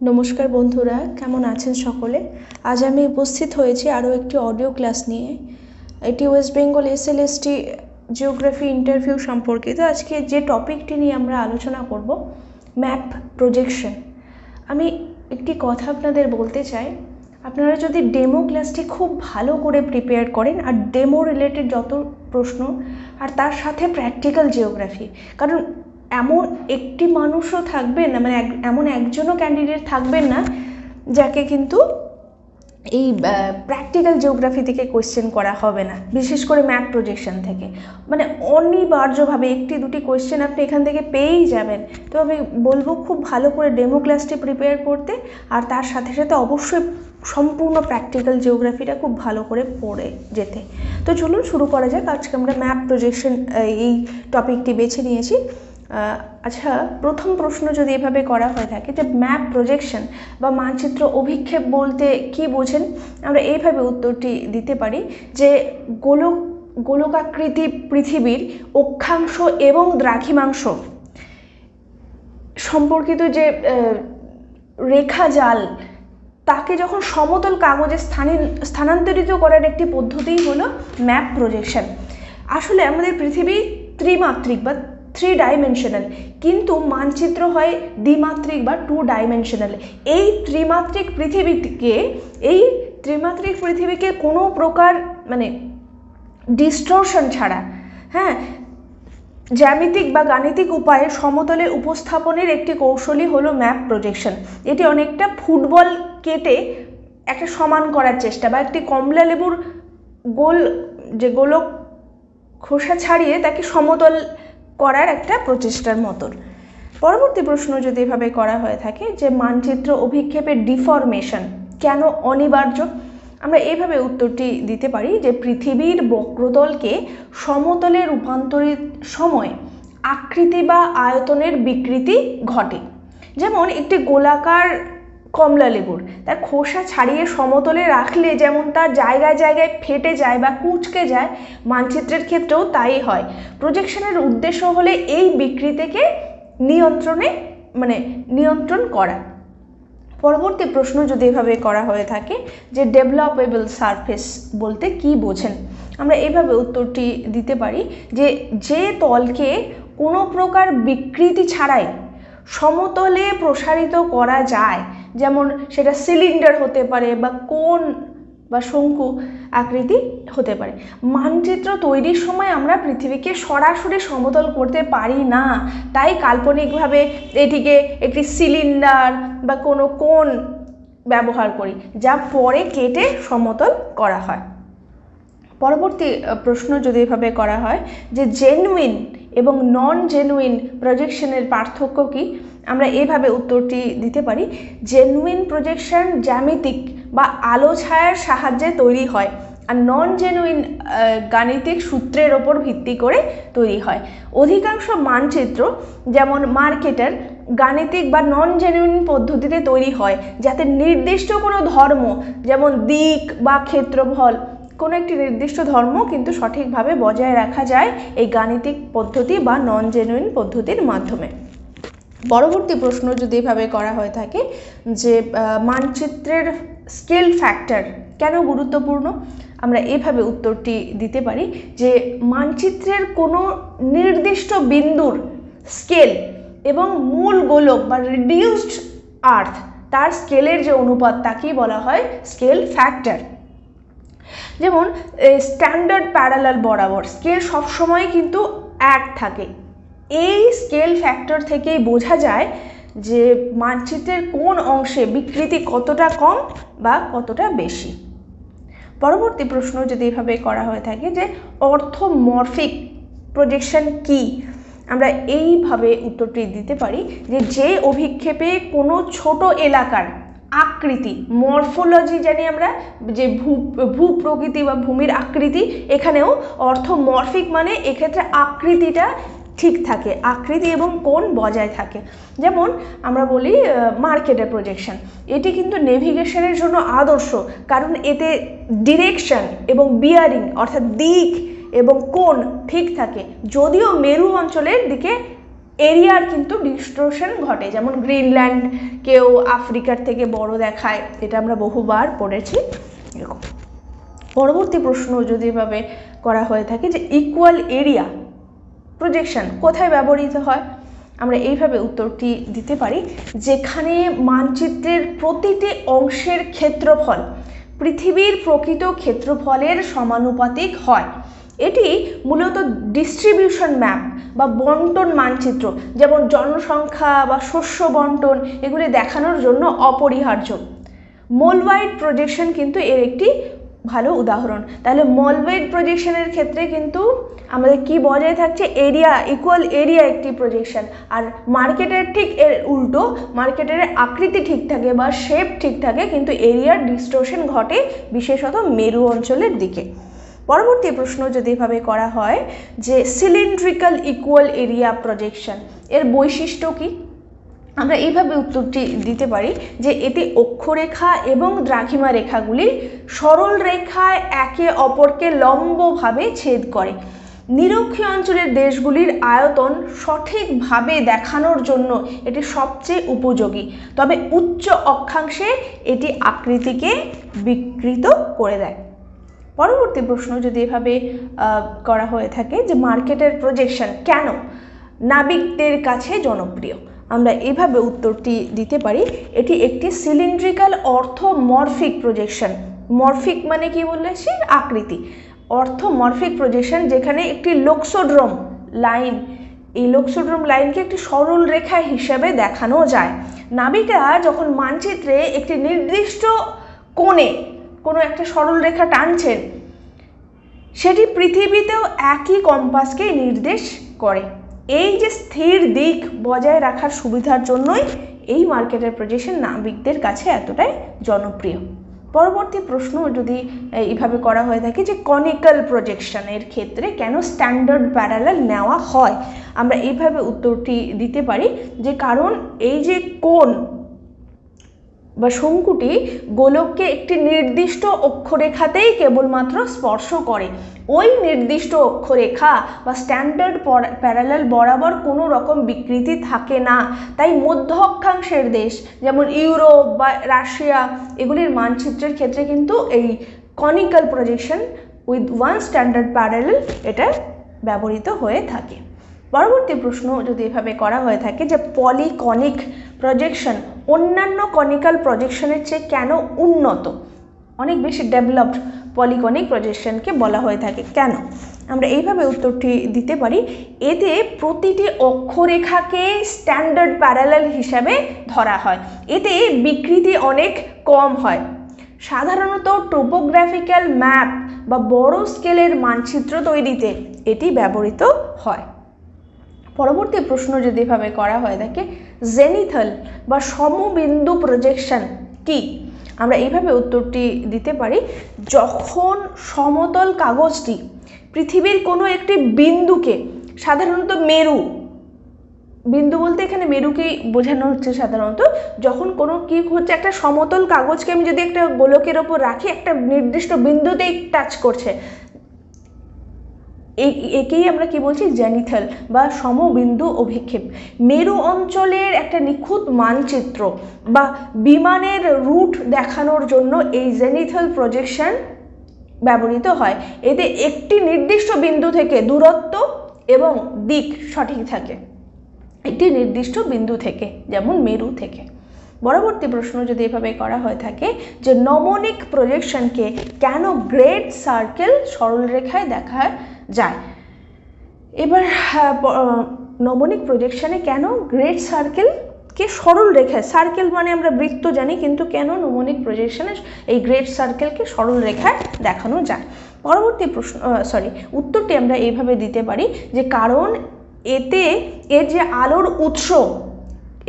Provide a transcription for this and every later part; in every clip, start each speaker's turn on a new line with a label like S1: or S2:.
S1: নমস্কার বন্ধুরা, কেমন আছেন সকলে? আজ আমি উপস্থিত হয়েছি আরও একটি অডিও ক্লাস নিয়ে। এটি West Bengal SLST geography interview সম্পর্কিত। আজকে যে টপিকটি নিয়ে আমরা আলোচনা করব, ম্যাপ প্রজেকশন। আমি একটি কথা আপনাদের বলতে চাই, আপনারা যদি ডেমো ক্লাসটি খুব ভালো করে প্রিপেয়ার করেন আর ডেমো রিলেটেড যত প্রশ্ন আর তার সাথে প্র্যাকটিক্যাল জিওগ্রাফি, কারণ এমন একটি মানুষও থাকবেন না, মানে এমন একজনও ক্যান্ডিডেট থাকবেন না যাকে কিন্তু এই প্র্যাকটিক্যাল জিওগ্রাফি থেকে কোয়েশ্চেন করা হবে না, বিশেষ করে ম্যাপ প্রজেকশন থেকে। মানে অনিবার্যভাবে একটি দুটি কোয়েশ্চেন আপনি এখান থেকে পেয়েই যাবেন। তো আমি বলবো খুব ভালো করে ডেমো ক্লাসটি প্রিপেয়ার করতে, আর তার সাথে সাথে অবশ্যই সম্পূর্ণ প্র্যাকটিক্যাল জিওগ্রাফিটা খুব ভালো করে পড়ে যেতে। তো চলুন শুরু করা যাক। আজকে আমরা ম্যাপ প্রজেকশন এই টপিকটি বেছে নিয়েছি। আচ্ছা, প্রথম প্রশ্ন যদি এভাবে করা হয়ে থাকে যে ম্যাপ প্রজেকশন বা মানচিত্র অভিক্ষেপ বলতে কি বোঝেন, আমরা এইভাবে উত্তরটি দিতে পারি যে গোলকাকৃতি পৃথিবীর অক্ষাংশ এবং দ্রাঘিমাংশ সম্পর্কিত যে রেখাজাল, তাকে যখন সমতল কাগজে স্থানান্তরিত করার একটি পদ্ধতিই হলো ম্যাপ প্রজেকশন। আসলে আমাদের পৃথিবী ত্রিমাত্রিক বা 3 ডাইমেনশনাল, কিন্তু মানচিত্র হয় দ্বিমাত্রিক বা 2 ডাইমেনশনাল। এই ত্রিমাত্রিক পৃথিবীকে কোনো প্রকার মানে ডিস্টরশন ছাড়া, জ্যামিতিক বা গাণিতিক উপায়ে সমতলে উপস্থাপনের একটি কৌশলই হলো ম্যাপ প্রজেকশন। এটি অনেকটা ফুটবল কেটে একটা সমান করার চেষ্টা, বা একটি কমলা লেবুর গোলক খোসা ছাড়িয়ে তাকে সমতল করার একটা প্রচেষ্টার মতন। পরবর্তী প্রশ্ন যদি এভাবে করা হয়ে থাকে যে মানচিত্র অভিক্ষেপের ডিফরমেশন কেন অনিবার্য, আমরা এইভাবে উত্তরটি দিতে পারি যে পৃথিবীর বক্রতলকে সমতলে রূপান্তরের সময় আকৃতি বা আয়তনের বিকৃতি ঘটে। যেমন একটি গোলাকার কমলা লেবুর তার খোসা ছাড়িয়ে সমতলে রাখলে যেমন তার জায়গায় জায়গায় ফেটে যায় বা কুঁচকে যায়, মানচিত্রের ক্ষেত্রেও তাই হয়। প্রজেকশনের উদ্দেশ্য হলে এই বিকৃতিকে নিয়ন্ত্রণ করা। পরবর্তী প্রশ্ন যদি এভাবে করা হয়ে থাকে যে ডেভেলপেবল সারফেস বলতে কি বোঝেন, আমরা এইভাবে উত্তরটি দিতে পারি যে তলকে কোনো প্রকার বিকৃতি ছাড়াই সমতলে প্রসারিত করা যায়, যেমন সেটা সিলিন্ডার হতে পারে বা কোণ বা শঙ্কু আকৃতি হতে পারে। মানচিত্র তৈরির সময় আমরা পৃথিবীকে সরাসরি সমতল করতে পারি না, তাই কাল্পনিকভাবে এটিকে একটি সিলিন্ডার বা কোনো কোণ ব্যবহার করি, যা পরে কেটে সমতল করা হয়। পরবর্তী প্রশ্ন যদি এভাবে করা হয় যে জেনুইন এবং নন জেনুইন প্রজেকশনের পার্থক্য কি, আমরা এইভাবে উত্তরটি দিতে পারি জেনুইন প্রজেকশন জ্যামিতিক বা আলো ছায়ার সাহায্যে তৈরি হয়, আর নন জেনুইন গাণিতিক সূত্রের ওপর ভিত্তি করে তৈরি হয়। অধিকাংশ মানচিত্র যেমন মার্কেটার গাণিতিক বা নন জেনুইন পদ্ধতিতে তৈরি হয়, যাতে নির্দিষ্ট কোনো ধর্ম যেমন দিক বা ক্ষেত্রফল, কোনো একটি নির্দিষ্ট ধর্ম কিন্তু সঠিকভাবে বজায় রাখা যায় এই গাণিতিক পদ্ধতি বা নন জেনুইন পদ্ধতির মাধ্যমে। পরবর্তী প্রশ্ন যদি এভাবে করা হয়ে থাকে যে মানচিত্রের স্কেল ফ্যাক্টর কেন গুরুত্বপূর্ণ, আমরা এভাবে উত্তরটি দিতে পারি যে মানচিত্রের কোনো নির্দিষ্ট বিন্দুর স্কেল এবং মূল গোলক বা রিডিউসড আর্থ তার স্কেলের যে অনুপাত, তাকেই বলা হয় স্কেল ফ্যাক্টর। যেমন স্ট্যান্ডার্ড প্যারালাল বরাবর স্কেল সবসময় কিন্তু 1 থাকে। এই স্কেল ফ্যাক্টর থেকেই বোঝা যায় যে মানচিত্রের কোন অংশে বিকৃতি কতটা কম বা কতটা বেশি। পরবর্তী প্রশ্ন যদি এভাবে করা হয়ে থাকে যে অর্থোমরফিক প্রজেকশন কি, আমরা এইভাবে উত্তরটি দিতে পারি যে অভিক্ষেপে কোনো ছোট এলাকার আকৃতি, মরফোলজি জানি আমরা, যে ভূপ্রকৃতি বা ভূমির আকৃতি, এখানেও অর্থোমরফিক মানে এক্ষেত্রে আকৃতিটা ঠিক থাকে, আকৃতি এবং কোণ বজায় থাকে। যেমন আমরা বলি মার্কেটার প্রজেকশন, এটি কিন্তু নেভিগেশনের জন্য আদর্শ, কারণ এতে ডিরেকশন এবং বিয়ারিং অর্থাৎ দিক এবং কোণ ঠিক থাকে, যদিও মেরু অঞ্চলের দিকে এরিয়ার কিন্তু ডিস্ট্রকশন ঘটে, যেমন গ্রিনল্যান্ড কেউ আফ্রিকার থেকে বড় দেখায়, এটা আমরা বহুবার পড়েছি। এরকম পরবর্তী প্রশ্ন যদি এভাবে করা হয়ে থাকে যে ইকুয়াল এরিয়া প্রজেকশন কোথায় ব্যবহৃত হয়, আমরা এইভাবে উত্তরটি দিতে পারি, যেখানে মানচিত্রের প্রতিটি অংশের ক্ষেত্রফল পৃথিবীর প্রকৃত ক্ষেত্রফলের সমানুপাতিক হয়। এটি মূলত ডিস্ট্রিবিউশন ম্যাপ বা বন্টন মানচিত্র, যেমন জনসংখ্যা বা শস্য বন্টন, এগুলি দেখানোর জন্য অপরিহার্য। মোলওয়াইড প্রজেকশন কিন্তু এর একটি ভালো উদাহরণ। তাহলে মোলওয়াইড প্রজেকশনের ক্ষেত্রে কিন্তু আমাদের কি বজায় থাকছে, এরিয়া, ইকুয়াল এরিয়া একটি প্রজেকশন। আর মার্কেটের ঠিক এর উল্টো, মার্কেটের আকৃতি ঠিক থাকে বা শেপ ঠিক থাকে, কিন্তু এরিয়ার ডিস্টরশন ঘটে বিশেষত মেরু অঞ্চলের দিকে। পরবর্তী প্রশ্ন যদি এভাবে করা হয় যে সিলিন্ড্রিক্যাল ইকুয়াল এরিয়া প্রজেকশন এর বৈশিষ্ট্য কি, আমরা এইভাবে উত্তরটি দিতে পারি যে এটি অক্ষরেখা এবং দ্রাঘিমা রেখাগুলি সরল রেখায় একে অপরকে লম্বভাবে ছেদ করে। নিরক্ষীয় অঞ্চলের দেশগুলির আয়তন সঠিকভাবে দেখানোর জন্য এটি সবচেয়ে উপযোগী, তবে উচ্চ অক্ষাংশে এটি আকৃতিকে বিকৃত করে দেয়। পরবর্তী প্রশ্ন যদি এভাবে করা হয়ে থাকে যে মার্কেটের প্রজেকশন কেন নাবিকদের কাছে জনপ্রিয়, আমরা এইভাবে উত্তরটি দিতে পারি, এটি একটি সিলিন্ড্রিক্যাল অর্থমরফিক প্রজেকশন। মরফিক মানে কি বলেছি, আকৃতি। অর্থমরফিক প্রজেকশন যেখানে একটি লোক্সোড্রোম লাইন, এই লোক্সোড্রোম লাইনকে একটি সরল রেখা হিসাবে দেখানো যায়। নাবিকরা যখন মানচিত্রে একটি নির্দিষ্ট কোণে কোনো একটা সরল রেখা টানছেন, সেটি পৃথিবীতেও একই কম্পাসকে নির্দেশ করে। এই যে স্থির দিক বজায় রাখার সুবিধার জন্যই এই মার্কেটের প্রজেকশন নাবিকদের কাছে এতটাই জনপ্রিয়। পরবর্তী প্রশ্ন যদি এইভাবে করা হয়ে থাকে যে কনিক্যাল প্রজেকশনের ক্ষেত্রে কেন স্ট্যান্ডার্ড প্যারালাল নেওয়া হয়, আমরা এইভাবে উত্তরটি দিতে পারি যে কারণ এই যে কোণ বা শঙ্কুটি গোলককে একটি নির্দিষ্ট অক্ষরেখাতেই কেবলমাত্র স্পর্শ করে। ওই নির্দিষ্ট অক্ষরেখা বা স্ট্যান্ডার্ড প্যারালাল বরাবর কোনো রকম বিকৃতি থাকে না। তাই মধ্য অক্ষাংশের দেশ যেমন ইউরোপ বা রাশিয়া, এগুলির মানচিত্রের ক্ষেত্রে কিন্তু এই conical projection with one standard parallel এটা ব্যবহৃত হয়ে থাকে। পরবর্তী প্রশ্ন যদি এভাবে করা হয়ে থাকে যে পলিকনিক প্রজেকশন অন্যান্য কনিক্যাল প্রজেকশনের চেয়ে কেন উন্নত, অনেক বেশি ডেভেলপড পলিকনিক প্রজেকশনকে বলা হয়ে থাকে কেন, আমরা এইভাবে উত্তরটি দিতে পারি, এতে প্রতিটি অক্ষরেখাকে স্ট্যান্ডার্ড প্যারালাল হিসাবে ধরা হয়, এতে বিকৃতি অনেক কম হয়। সাধারণত টোপোগ্রাফিক্যাল ম্যাপ বা বড় স্কেলের মানচিত্র তৈরিতে এটি ব্যবহৃত হয়। পরবর্তী প্রশ্ন যদি এভাবে করা হয় থাকে জেনিথাল বা সমবিন্দু প্রজেকশন কি, আমরা এইভাবে উত্তরটি দিতে পারি, যখন সমতল কাগজটি পৃথিবীর কোনো একটি বিন্দুকে, সাধারণত মেরু, বিন্দু বলতে এখানে মেরুকেই বোঝানো হচ্ছে, সাধারণত যখন কোনো কি হচ্ছে একটা সমতল কাগজকে আমি যদি একটা গোলকের ওপর রাখি, একটা নির্দিষ্ট বিন্দুতেই টাচ করছে, একেই আমরা কি বলছি, জেনিথাল বা সমবিন্দু অভিক্ষেপ। মেরু অঞ্চলের একটা নিখুঁত মানচিত্র বা বিমানের রুট দেখানোর জন্য এই জেনিথাল প্রজেকশন ব্যবহৃত হয়। এতে একটি নির্দিষ্ট বিন্দু থেকে দূরত্ব এবং দিক সঠিক থাকে, একটি নির্দিষ্ট বিন্দু থেকে, যেমন মেরু থেকে। পরবর্তী প্রশ্ন যদি এভাবে করা হয়ে থাকে যে নমনিক প্রজেকশনকে কেন গ্রেট সার্কেল সরলরেখায় দেখা যায়, এবার নমনিক প্রজেকশনে কেন গ্রেট সার্কেলকে সরল রেখায়, সার্কেল মানে আমরা বৃত্ত জানি, কিন্তু কেন নমনিক প্রজেকশনে এই গ্রেট সার্কেলকে সরল রেখায় দেখানো যায়। পরবর্তী প্রশ্ন উত্তরটি আমরা এইভাবে দিতে পারি যে কারণ এতে এর যে আলোর উৎস,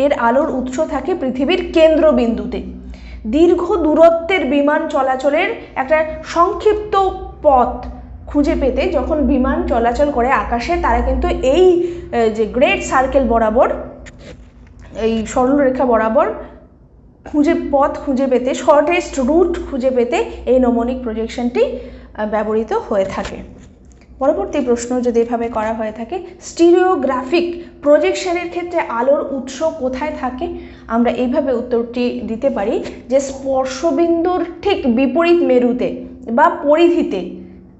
S1: এর আলোর উৎস থাকে পৃথিবীর কেন্দ্রবিন্দুতে। দীর্ঘ দূরত্বের বিমান চলাচলের একটা সংক্ষিপ্ত পথ খুঁজে পেতে যখন বিমান চলাচল করে আকাশে, তারা কিন্তু এই যে গ্রেট সার্কেল বরাবর, এই সরলরেখা বরাবর পথ খুঁজে পেতে, শর্টেস্ট রুট খুঁজে পেতে এই নমনিক প্রজেকশনটি ব্যবহৃত হয়ে থাকে। পরবর্তী প্রশ্ন যদি এভাবে করা হয়ে থাকে, স্টিরিওগ্রাফিক প্রজেকশনের ক্ষেত্রে আলোর উৎস কোথায় থাকে? আমরা এইভাবে উত্তরটি দিতে পারি যে স্পর্শবিন্দুর ঠিক বিপরীত মেরুতে বা পরিধিতে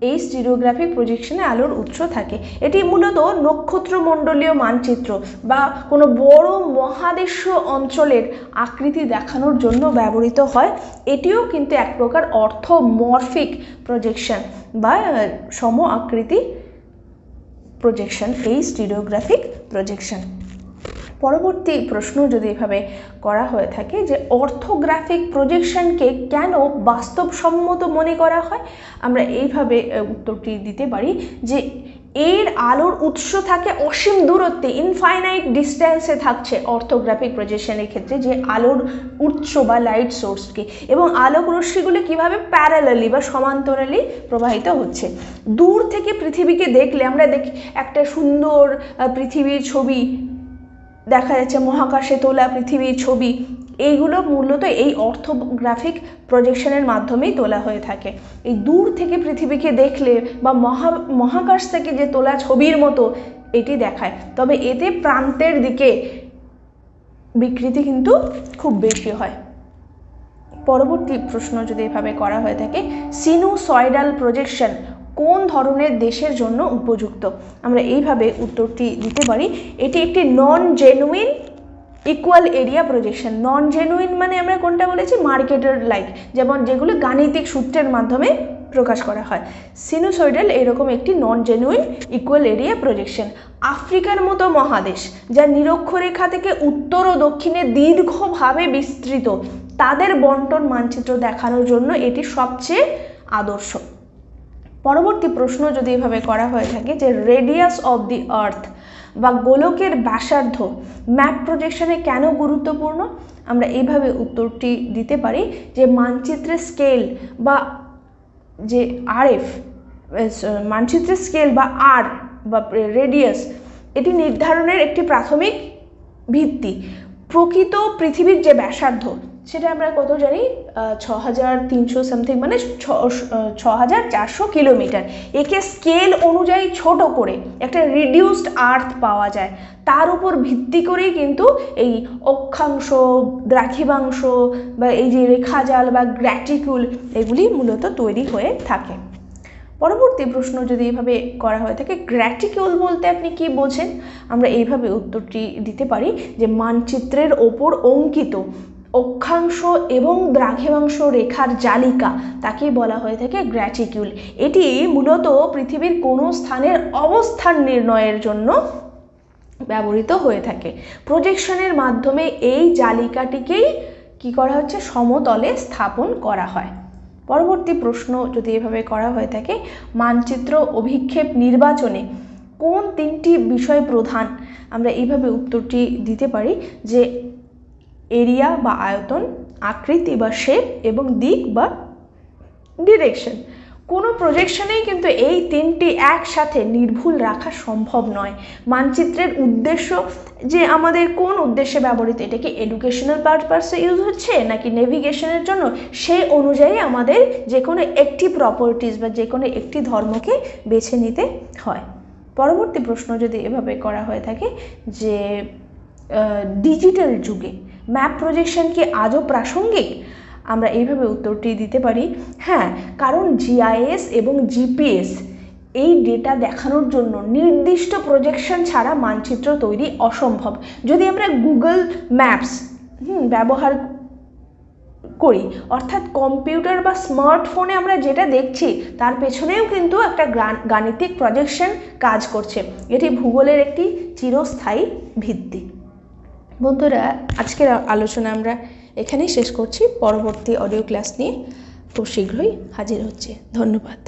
S1: এই স্টিরিওগ্রাফিক প্রজেকশনে আলোর উৎস থাকে। এটি মূলত নক্ষত্রমণ্ডলীয় মানচিত্র বা কোনো বড় মহাদেশীয় অঞ্চলের আকৃতি দেখানোর জন্য ব্যবহৃত হয়। এটিও কিন্তু এক প্রকার অর্থোমরফিক প্রজেকশন বা সম আকৃতি প্রজেকশন, এই স্টিরিওগ্রাফিক প্রজেকশন। পরবর্তী প্রশ্ন যদি এভাবে করা হয়ে থাকে যে অর্থোগ্রাফিক প্রজেকশনকে কেন বাস্তবসম্মত মনে করা হয়? আমরা এইভাবে উত্তরটি দিতে পারি যে এর আলোর উৎস থাকে অসীম দূরত্বে, ইনফাইনাইট ডিস্ট্যান্সে থাকছে অর্থোগ্রাফিক প্রজেকশনের ক্ষেত্রে, যে আলোর উৎস বা লাইট সোর্সকে, এবং আলোক রশ্মিগুলো কীভাবে প্যারালালি বা সমান্তরালি প্রবাহিত হচ্ছে। দূর থেকে পৃথিবীকে দেখলে আমরা দেখি একটা সুন্দর পৃথিবীর ছবি দেখা যাচ্ছে, মহাকাশে তোলা পৃথিবীর ছবি, এইগুলো মূলত এই অর্থোগ্রাফিক প্রজেকশনের মাধ্যমেই তোলা হয়ে থাকে। এই দূর থেকে পৃথিবীকে দেখলে বা মহাকাশ থেকে যে তোলা ছবির মতো এটি দেখায়, তবে এতে প্রান্তের দিকে বিকৃতি কিন্তু খুব বেশি হয়। পরবর্তী প্রশ্ন যদি এভাবে করা হয়ে থাকে, সিনুসয়েডাল প্রজেকশন কোন ধরনের দেশের জন্য উপযুক্ত? আমরা এইভাবে উত্তরটি দিতে পারি, এটি একটি নন জেনুইন ইকুয়াল এরিয়া প্রজেকশন। নন জেনুইন মানে আমরা কোনটা বলেছি? মার্কেটের লাইক, যেমন যেগুলো গাণিতিক সূত্রের মাধ্যমে প্রকাশ করা হয়। সিনুসয়েডাল এরকম একটি নন জেনুইন ইকুয়াল এরিয়া প্রজেকশন। আফ্রিকার মতো মহাদেশ যা নিরক্ষরেখা থেকে উত্তর ও দক্ষিণে দীর্ঘভাবে বিস্তৃত, তাদের বন্টন মানচিত্র দেখানোর জন্য এটি সবচেয়ে আদর্শ। পরবর্তী প্রশ্ন যদি এভাবে করা হয়ে থাকে যে রেডিয়াস অফ দি আর্থ বা গোলকের ব্যাসার্ধ ম্যাপ প্রজেকশনে কেন গুরুত্বপূর্ণ? আমরা এইভাবে উত্তরটি দিতে পারি যে মানচিত্রের স্কেল বা যে আরএফ, মানচিত্রের স্কেল বা আর বা রেডিয়াস, এটি নির্ধারণের একটি প্রাথমিক ভিত্তি। প্রকৃত পৃথিবীর যে ব্যাসার্ধ সেটা আমরা কত জানি? 6300 সামথিং, মানে 6400 কিলোমিটার। একে স্কেল অনুযায়ী ছোট করে একটা রিডিউসড আর্থ পাওয়া যায়, তার উপর ভিত্তি করেই কিন্তু এই অক্ষাংশ, দ্রাঘিমাংশ বা এই যে রেখাজাল বা গ্র্যাটিকুল, এগুলি মূলত তৈরি হয়ে থাকে। পরবর্তী প্রশ্ন যদি এইভাবে করা হয়ে থাকে, গ্র্যাটিকুল বলতে আপনি কি বোঝেন? আমরা এইভাবে উত্তরটি দিতে পারি যে মানচিত্রের ওপর অঙ্কিত অক্ষাংশ এবং দ্রাঘিমাংশ রেখার জালিকা, তাকেই বলা হয়ে থাকে গ্র্যাটিকুল। এটি মূলত পৃথিবীর কোনো স্থানের অবস্থান নির্ণয়ের জন্য ব্যবহৃত হয়ে থাকে। প্রজেকশনের মাধ্যমে এই জালিকাটিকেই কি করা হচ্ছে? সমতলে স্থাপন করা হয়। পরবর্তী প্রশ্ন যদি এভাবে করা হয়ে থাকে, মানচিত্র অভিক্ষেপ নির্বাচনে কোন তিনটি বিষয় প্রধান? আমরা এইভাবে উত্তরটি দিতে পারি যে এরিয়া বা আয়তন, আকৃতি বা শেপ, এবং দিক বা ডিরেকশন। কোনো প্রজেকশনেই কিন্তু এই তিনটি একসাথে নির্ভুল রাখা সম্ভব নয়। মানচিত্রের উদ্দেশ্য যে আমাদের কোন উদ্দেশ্যে ব্যবহৃত, এটা কি এডুকেশনাল পারপাসে ইউজ হচ্ছে নাকি নেভিগেশনের জন্য, সেই অনুযায়ী আমাদের যে কোনো একটি প্রপার্টিজ বা যে কোনো একটি ধর্মকে বেছে নিতে হয়। পরবর্তী প্রশ্ন যদি এভাবে করা হয়ে থাকে যে ডিজিটাল যুগে ম্যাপ প্রজেকশন কি আজও প্রাসঙ্গিক? আমরা এইভাবে উত্তরটি দিতে পারি, হ্যাঁ, কারণ জিআইএস এবং জিপিএস এই ডেটা দেখানোর জন্য নির্দিষ্ট প্রজেকশন ছাড়া মানচিত্র তৈরি অসম্ভব। যদি আমরা গুগল ম্যাপস ব্যবহার করি, অর্থাৎ কম্পিউটার বা স্মার্টফোনে আমরা যেটা দেখছি তার পেছনেও কিন্তু একটা গাণিতিক প্রজেকশন কাজ করছে। এটি ভূগোলের একটি চিরস্থায়ী ভিত্তি। বন্ধুরা, আজকের আলোচনা আমরা এখানেই শেষ করছি। পরবর্তী অডিও ক্লাস নিয়ে খুব শীঘ্রই হাজির হচ্ছে। ধন্যবাদ।